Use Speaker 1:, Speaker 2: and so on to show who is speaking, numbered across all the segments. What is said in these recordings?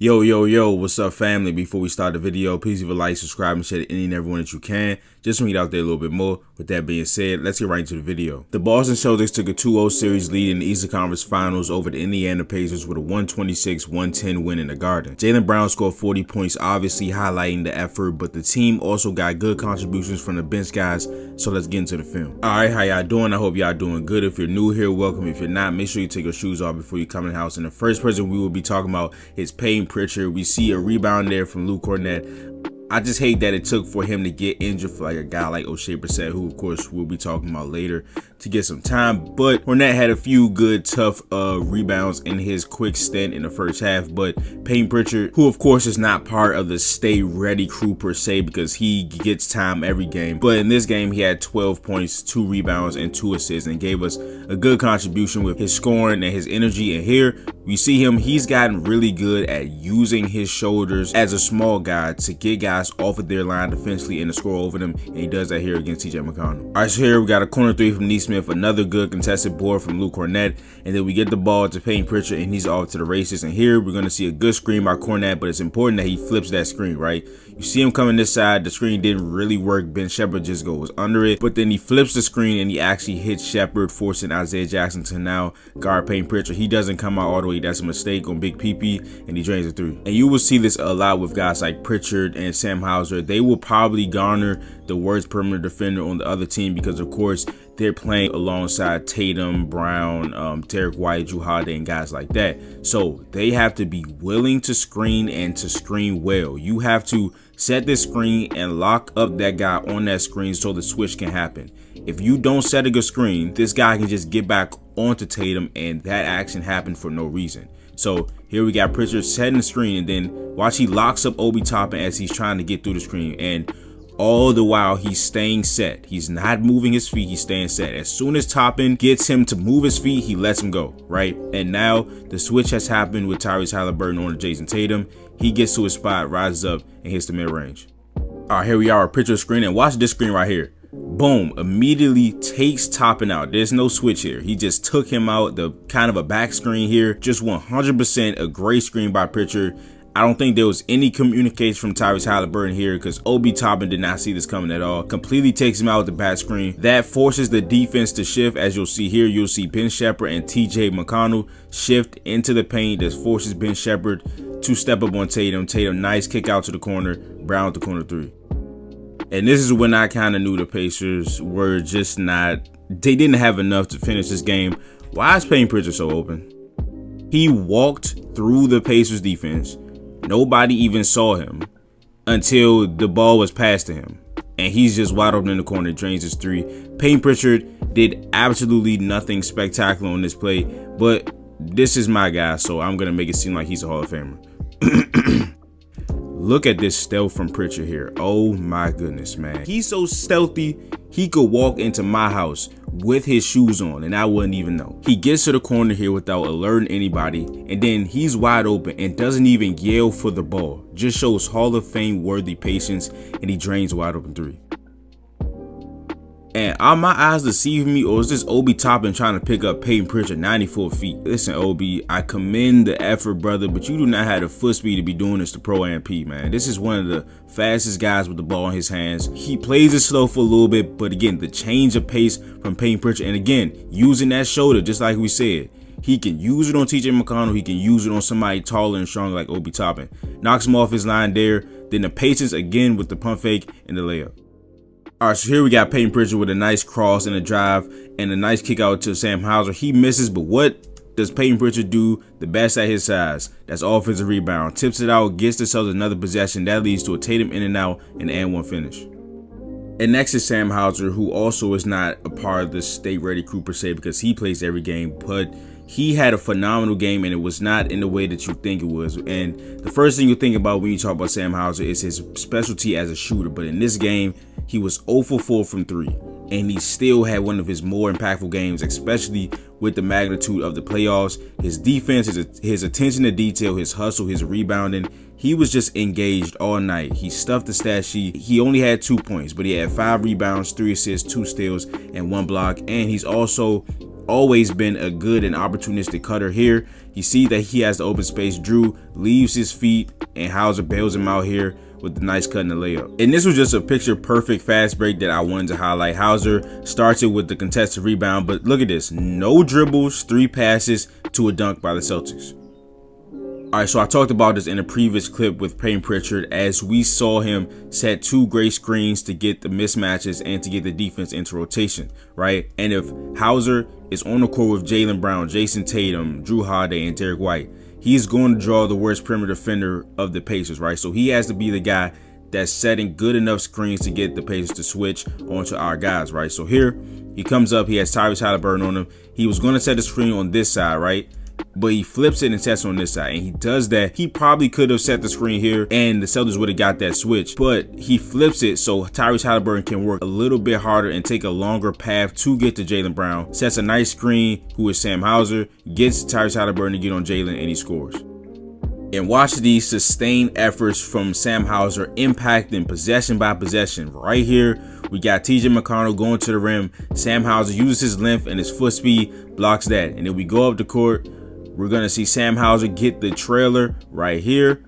Speaker 1: Yo, what's up, family? Before we start the video, please leave a like, subscribe, and share to any and everyone that you can. Just want to get out there a little bit more. With that being said, let's get right into the video. The Boston Celtics took a 2-0 series lead in the Eastern Conference Finals over the Indiana Pacers with a 126-110 win in the Garden. Jaylen Brown scored 40 points, obviously highlighting the effort, but the team also got good contributions from the bench guys, so let's get into the film. Alright, how y'all doing? I hope y'all doing good. If you're new here, welcome. If you're not, make sure you take your shoes off before you come in the house. And the first person we will be talking about is Payton Pritchard. We see a rebound there from Luke Kornet. I just hate that it took for him to get injured for like a guy like Oshae Brissett, who of course we'll be talking about later, to get some time. But Kornet had a few good, tough rebounds in his quick stint in the first half. But Payton Pritchard, who of course is not part of the stay ready crew per se, because he gets time every game. But in this game, he had 12 points, 2 rebounds, and 2 assists, and gave us a good contribution with his scoring and his energy. And here we see him, he's gotten really good at using his shoulders as a small guy to get guys off of their line defensively and to score over them, and he does that here against TJ McConnell. All right, so here we got a corner 3 from Neesmith, another good contested board from Luke Kornet, and then we get the ball to Payton Pritchard, and he's off to the races. And here we're going to see a good screen by Kornet, but it's important that he flips that screen, right? You see him coming this side, the screen didn't really work, Ben Shepherd just goes under it, but then he flips the screen and he actually hits Shepherd, forcing Isaiah Jackson to now guard Payton Pritchard. He doesn't come out all the way, that's a mistake on Big PP, and he drains a 3. And you will see this a lot with guys like Pritchard and Sam Hauser. They will probably garner the worst perimeter defender on the other team because of course they're playing alongside Tatum, Brown, Derek White, Jrue Holiday, and guys like that. So they have to be willing to screen and to screen well. You have to set this screen and lock up that guy on that screen so the switch can happen. If you don't set a good screen, this guy can just get back onto Tatum, and that action happened for no reason. So here we got Pritchard setting the screen, and then watch, he locks up Obi Toppin as he's trying to get through the screen, and all the while he's staying set. He's not moving his feet, he's staying set. As soon as Toppin gets him to move his feet, he lets him go, right? And now the switch has happened with Tyrese Halliburton on to Jason Tatum. He gets to his spot, rises up, and hits the mid-range. All right, here we are, our Pritchard screen, and watch this screen right here. Boom, immediately takes Toppin out. There's no switch here. He just took him out, the kind of a back screen here. Just 100% a great screen by Pritchard. I don't think there was any communication from Tyrese Halliburton here because Obi Toppin did not see this coming at all. Completely takes him out with the back screen. That forces the defense to shift. As you'll see here, you'll see Ben Shepherd and TJ McConnell shift into the paint. This forces Ben Shepherd to step up on Tatum. Tatum, nice kick out to the corner. Brown with the corner 3. And this is when I kind of knew the Pacers were just not, they didn't have enough to finish this game. Why is Payton Pritchard so open? He walked through the Pacers defense. Nobody even saw him until the ball was passed to him. And he's just wide open in the corner, drains his 3. Payton Pritchard did absolutely nothing spectacular on this play, but this is my guy, so I'm going to make it seem like he's a Hall of Famer. Look at this stealth from Pritchard here. Oh my goodness, man. He's so stealthy, he could walk into my house with his shoes on and I wouldn't even know. He gets to the corner here without alerting anybody, and then he's wide open and doesn't even yell for the ball. Just shows Hall of Fame worthy patience, and he drains wide open 3. And are my eyes deceiving me, or is this Obi Toppin trying to pick up Payton Pritchard 94 feet? Listen, Obi, I commend the effort, brother, but you do not have the foot speed to be doing this to Pro MP, man. This is one of the fastest guys with the ball in his hands. He plays it slow for a little bit, but again, the change of pace from Payton Pritchard, and again, using that shoulder, just like we said, he can use it on TJ McConnell. He can use it on somebody taller and stronger like Obi Toppin. Knocks him off his line there. Then the patience again with the pump fake and the layup. All right, so here we got Payton Pritchard with a nice cross and a drive and a nice kick out to Sam Hauser. He misses, but what does Payton Pritchard do the best at his size? That's offensive rebound. Tips it out, gets themselves another possession. That leads to a Tatum in and out and one finish. And next is Sam Hauser, who also is not a part of the state ready crew per se because he plays every game, but he had a phenomenal game, and it was not in the way that you think it was. And the first thing you think about when you talk about Sam Hauser is his specialty as a shooter. But in this game, he was 0 for 4 from 3, and he still had one of his more impactful games, especially with the magnitude of the playoffs. His defense, his attention to detail, his hustle, his rebounding, he was just engaged all night. He stuffed the stat sheet. He only had 2 points, but he had 5 rebounds, 3 assists, 2 steals, and 1 block. And he's also always been a good and opportunistic cutter. Here, you see that he has the open space. Drew leaves his feet and Hauser bails him out here with the nice cut and the layup. And this was just a picture perfect fast break that I wanted to highlight. Hauser starts it with the contested rebound, but look at this. No dribbles, 3 passes to a dunk by the Celtics. All right, so I talked about this in a previous clip with Payton Pritchard, as we saw him set 2 great screens to get the mismatches and to get the defense into rotation, right? And if Hauser is on the court with Jaylen Brown, Jason Tatum, Drew Holiday, and Derek White, he's going to draw the worst perimeter defender of the Pacers, right? So he has to be the guy that's setting good enough screens to get the Pacers to switch onto our guys, right? So here he comes up, he has Tyrese Haliburton on him. He was going to set the screen on this side, right? But he flips it and sets on this side, and he does that. He probably could have set the screen here and the Celtics would have got that switch, but he flips it so Tyrese Haliburton can work a little bit harder and take a longer path to get to Jaylen Brown. Sets a nice screen, who is Sam Hauser, gets Tyrese Haliburton to get on Jaylen, and he scores. And watch these sustained efforts from Sam Hauser impacting possession by possession. Right here, we got TJ McConnell going to the rim. Sam Hauser uses his length and his foot speed, blocks that. And then we go up the court. We're going to see Sam Hauser get the trailer right here.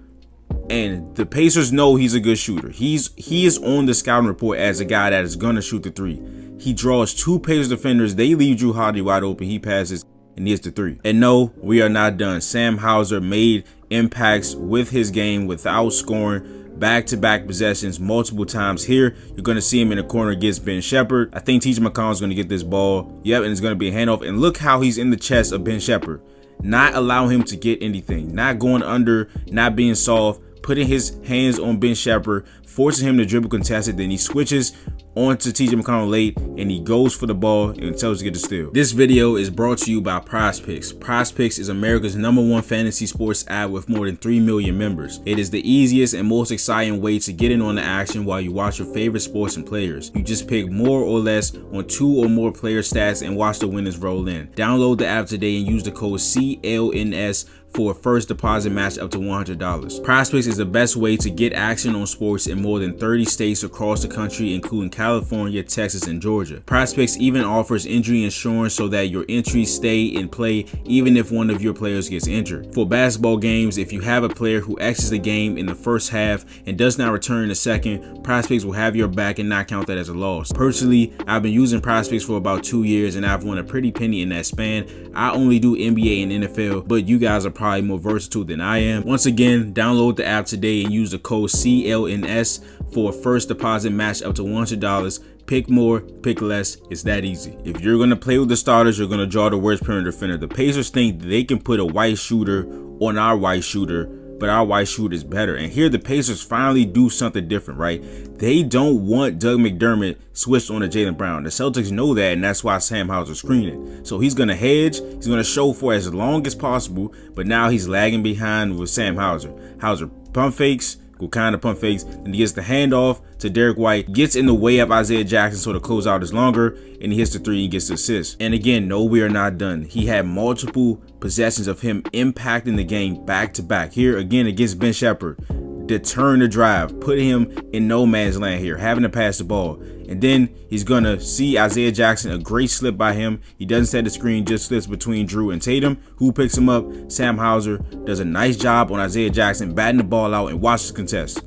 Speaker 1: And the Pacers know he's a good shooter. He is on the scouting report as a guy that is going to shoot the 3. He draws 2 Pacers defenders. They leave Drew Holiday wide open. He passes and he hits the 3. And no, we are not done. Sam Hauser made impacts with his game without scoring. Back-to-back possessions multiple times. Here, you're going to see him in the corner against Ben Shepherd. I think TJ McConnell is going to get this ball. Yep, and it's going to be a handoff. And look how he's in the chest of Ben Shepherd. Not allowing him to get anything, not going under, not being soft, putting his hands on Ben Shepherd, forcing him to dribble contested. Then he switches onto TJ McConnell late and he goes for the ball and tells to get the steal. This video is brought to you by PrizePicks. PrizePicks is America's #1 fantasy sports app with more than 3 million members. It is the easiest and most exciting way to get in on the action while you watch your favorite sports and players. You just pick more or less on 2 or more player stats and watch the winners roll in. Download the app today and use the code CLNS for a first deposit match up to $100. PrizePicks is the best way to get action on sports in more than 30 states across the country, including California, Texas, and Georgia. PrizePicks even offers injury insurance so that your entries stay in play even if one of your players gets injured. For basketball games, if you have a player who exits the game in the first half and does not return in the second, PrizePicks will have your back and not count that as a loss. Personally, I've been using PrizePicks for about 2 years and I've won a pretty penny in that span. I only do NBA and NFL, but you guys are probably more versatile than I am. Once again, download the app today and use the code CLNS for a first deposit match up to $100. Pick more, pick less. It's that easy. If you're going to play with the starters, you're going to draw the worst perimeter defender. The Pacers think they can put a white shooter on our white shooter, but our white shooter is better. And here the Pacers finally do something different, right? They don't want Doug McDermott switched on to Jaylen Brown. The Celtics know that, and that's why Sam Hauser screening. So he's going to hedge. He's going to show for as long as possible, but now he's lagging behind with Sam Hauser. Hauser pump fakes, go kind of pump fakes, and he gets the handoff to Derek White, gets in the way of Isaiah Jackson so the closeout is longer, and he hits the 3 and gets the assist. And again, no, we are not done. He had multiple possessions of him impacting the game back to back. Here again against Ben Shepherd, deterring the drive, put him in no man's land here, having to pass the ball. And then he's gonna see Isaiah Jackson, a great slip by him. He doesn't set the screen, just slips between Drew and Tatum, who picks him up. Sam Hauser does a nice job on Isaiah Jackson, batting the ball out and watches contest.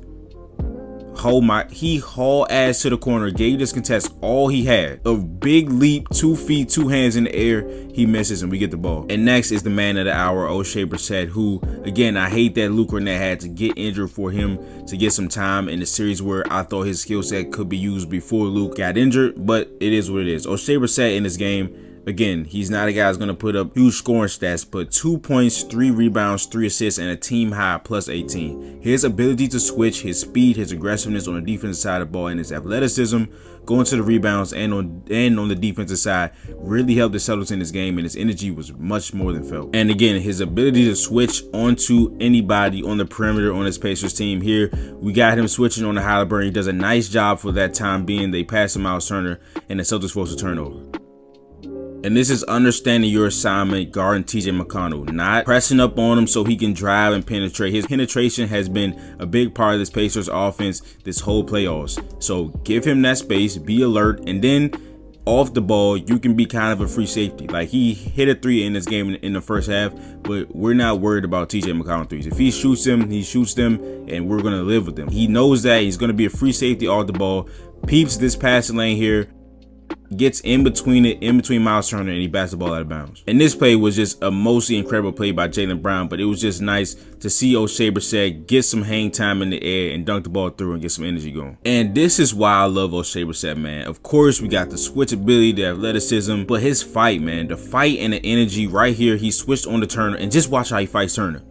Speaker 1: He haul ass to the corner, gave this contest all he had. A big leap, 2 feet, 2 hands in the air. He misses and we get the ball. And next is the man of the hour, Oshae Brissett, who, again, I hate that Luke Cornett had to get injured for him to get some time in the series where I thought his skill set could be used before Luke got injured, but it is what it is. Oshae Brissett in this game, again, he's not a guy that's going to put up huge scoring stats, but 2 points, 3 rebounds, 3 assists, and a team high plus 18. His ability to switch, his speed, his aggressiveness on the defensive side of the ball, and his athleticism going to the rebounds and on the defensive side really helped the Celtics in this game, and his energy was much more than felt. And again, his ability to switch onto anybody on the perimeter on his Pacers team. Here, we got him switching on the Haliburton. He does a nice job for that time being. They pass him out Turner, and the Celtics force a turnover. And this is understanding your assignment, guarding TJ McConnell, not pressing up on him so he can drive and penetrate. His penetration has been a big part of this Pacers offense this whole playoffs. So give him that space, be alert, and then off the ball, you can be kind of a free safety. Like, he hit a 3 in this game in the first half, but we're not worried about TJ McConnell threes. If he shoots them, he shoots them, and we're going to live with them. He knows that he's going to be a free safety off the ball, peeps this passing lane here, gets in between Miles Turner, and he bats the ball out of bounds. And this play was just a mostly incredible play by Jaylen Brown, but it was just nice to see Oshae Brissett get some hang time in the air and dunk the ball through and get some energy going. And this is why I love Oshae Brissett, man. Of course, we got the switchability, the athleticism, but his fight, man, the fight and the energy right here. He switched on to Turner, and just watch how he fights Turner.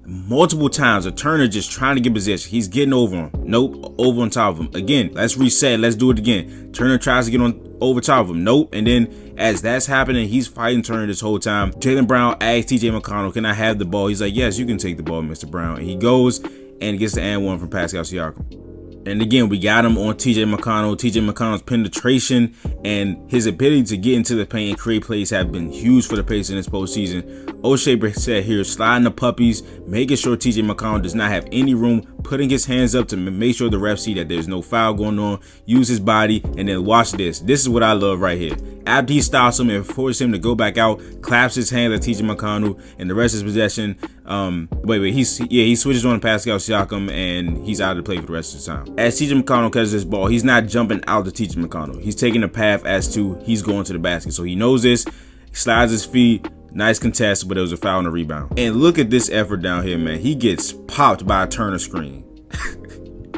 Speaker 1: Multiple times, a Turner just trying to get position. He's getting over him. Nope, over on top of him. Again, let's reset. Let's do it again. Turner tries to get on over top of him. Nope. And then as that's happening, he's fighting Turner this whole time. Jaylen Brown asks TJ McConnell, can I have the ball? He's like, yes, you can take the ball, Mr. Brown. And he goes and gets the and one from Pascal Siakam. And again, we got him on TJ McConnell. TJ McConnell's penetration and his ability to get into the paint and create plays have been huge for the Pacers in this postseason. Oshae Brissett here sliding the puppies, making sure TJ McConnell does not have any room, putting his hands up to make sure the refs see that there's no foul going on, use his body, and then watch this. This is what I love right here. After he stops him and forces him to go back out, claps his hands at TJ McConnell, and the rest of his possession. He switches on to Pascal Siakam, and he's out of the play for the rest of the time. As TJ McConnell catches this ball, he's not jumping out to TJ McConnell. He's taking a path as to he's going to the basket. So he knows this, he slides his feet, nice contest, but it was a foul and a rebound. And look at this effort down here, man. He gets popped by a Turner screen.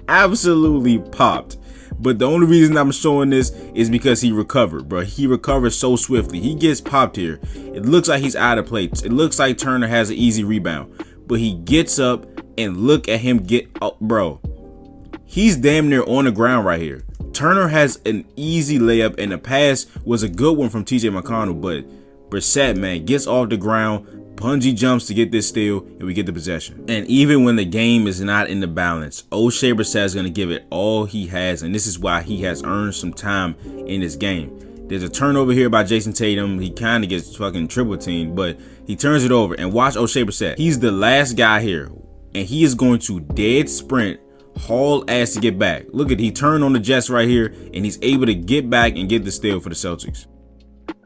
Speaker 1: Absolutely popped. But the only reason I'm showing this is because he recovered, bro. He recovered so swiftly. He gets popped here. It looks like he's out of play. It looks like Turner has an easy rebound. But he gets up, and look at him get up, bro. He's damn near on the ground right here. Turner has an easy layup, and the pass was a good one from TJ McConnell, but Brissett, man, gets off the ground, bungee jumps to get this steal, and we get the possession. And even when the game is not in the balance, Oshae Brissett is going to give it all he has, and this is why he has earned some time in this game. There's a turnover here by Jason Tatum. He kind of gets fucking triple teamed, but he turns it over. And watch Oshae Brissett. He's the last guy here, and he is going to dead sprint, haul ass to get back. Look at, he turned on the Jets right here, and he's able to get back and get the steal for the Celtics.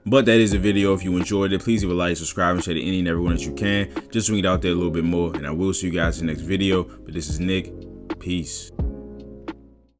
Speaker 1: But that is the video. If you enjoyed it, please leave a like, subscribe, and share to any and everyone that you can. Just to get out there a little bit more. And I will see you guys in the next video. But this is Nick. Peace.